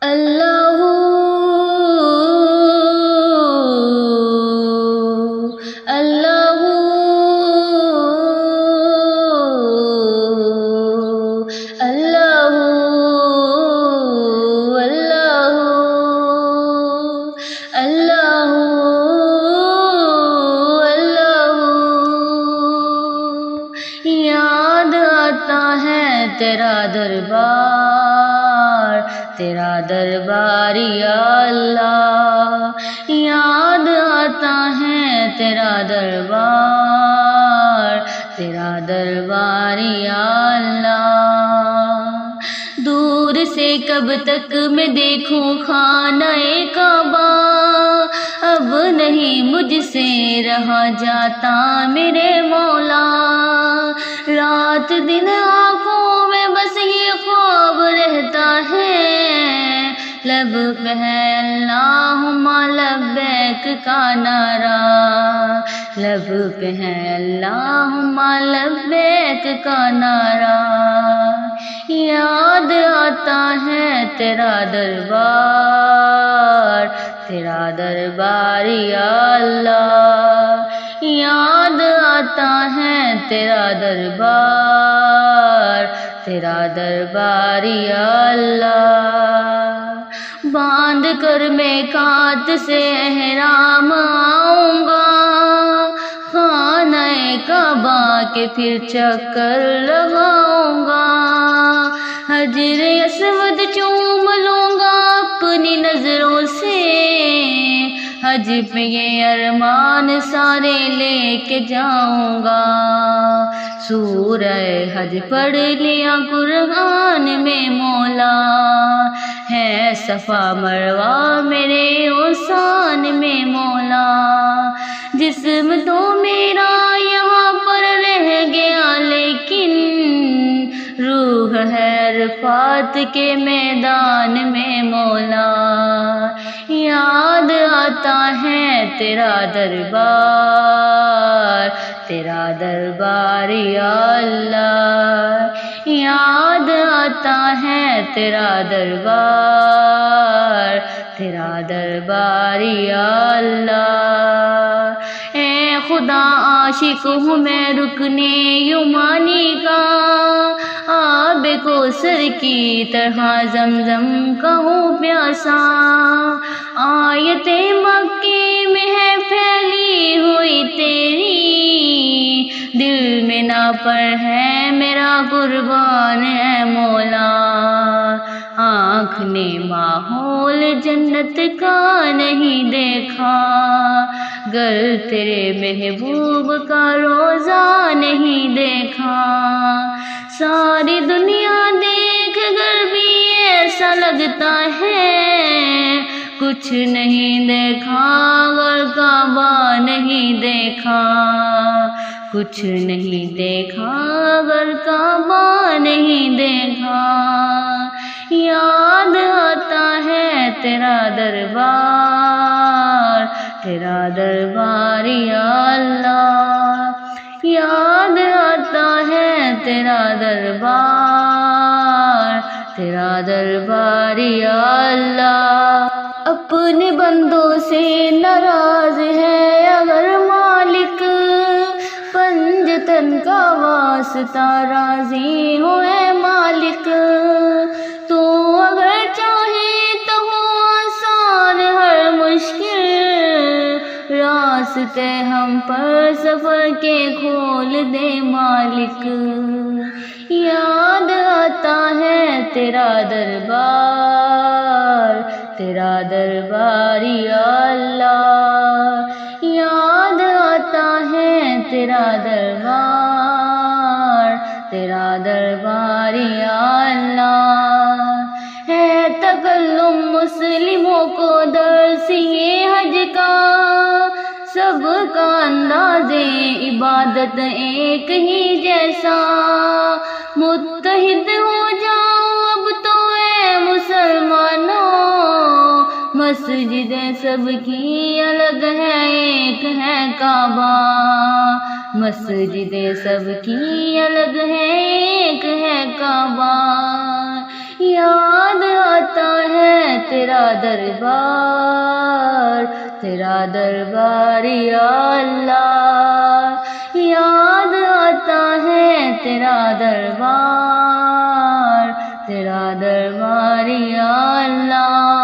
اللہ اللہ اللہ اللہ اللہ اللہ یاد آتا ہے تیرا دربار، تیرا دربار یا اللہ، یاد آتا ہے تیرا دربار، تیرا دربار یا اللہ۔ دور سے کب تک میں دیکھوں خانہ کعبہ، اب نہیں مجھ سے رہا جاتا میرے مولا، رات دن آنکھوں میں بس یہ خواب رہتا ہے، لب پہ ہے اللہم لبیک کا نعرہ، لب پہ ہے اللہم لبیک کا نعرہ، یاد آتا ہے تیرا دربار، تیرا دربار یا اللہ، یاد آتا ہے تیرا دربار، تیرا دربار یا اللہ۔ باندھ کر میں کات سے احرام آؤں گا، خانہ کعبہ کے پھر چکر لگاؤں گا، حجر اسود چوم لوں گا اپنی نظروں سے، حج پہ یہ ارمان سارے لے کے جاؤں گا، سورہ حج پڑھ لیا قرآن میں مولا، ہے صفا مروہ میرے اوسان میں مولا، جسم تو میرا یہاں پر رہ گیا لیکن روح ہے عرفات کے میدان میں مولا، یاد آتا ہے تیرا دربار، تیرا دربار یا اللہ، یاد آتا ہے تیرا دربار، تیرا دربار یا اللہ۔ اے خدا عاشق ہوں میں رکنے یمانی کا، آب کوثر کی طرح زمزم کا ہوں پیاسا، آیت مکی میں ہے پھیلی ہوئی تیری، دل میں نہ پر ہے میرا قربان ہے مولا، آنکھ نے ماحول جنت کا نہیں دیکھا، گر تیرے محبوب کا روزہ نہیں دیکھا، ساری دنیا دیکھ کر بھی ایسا لگتا ہے کچھ نہیں دیکھا، گر کعبہ نہیں دیکھا، کچھ نہیں دیکھا گر کعبہ نہیں دیکھا، یاد آتا ہے تیرا دربار، تیرا دربار یا اللہ، یاد آتا ہے تیرا دربار، تیرا دربار یا اللہ۔ اپنے بندوں سے ناراض ہے اگر مالک، پنجتن کا واسطہ راضی ہو اے مالک، تو اگر چاہے تو ہو آسان ہر مشکل، راستے ہم پر سفر کے کھول دے مالک، یاد آتا ہے تیرا دربار، تیرا دربار یا اللہ، یاد آتا ہے تیرا دربار، تیرا دربار یا اللہ۔ ہے تکلم مسلموں کو درس یہ حج کا، سب کا انداز عبادت ایک ہی جیسا، متحد ہو جاؤ اب تو اے مسلمانوں، مسجدیں سب کی الگ ہے ایک ہے کعبہ، مسجدیں سب کی الگ ہے ایک ہے کعبہ، یاد آتا ہے دربار، تیرا دربار یا اللہ، یاد آتا ہے تیرا دربار، تیرا دربار یا اللہ۔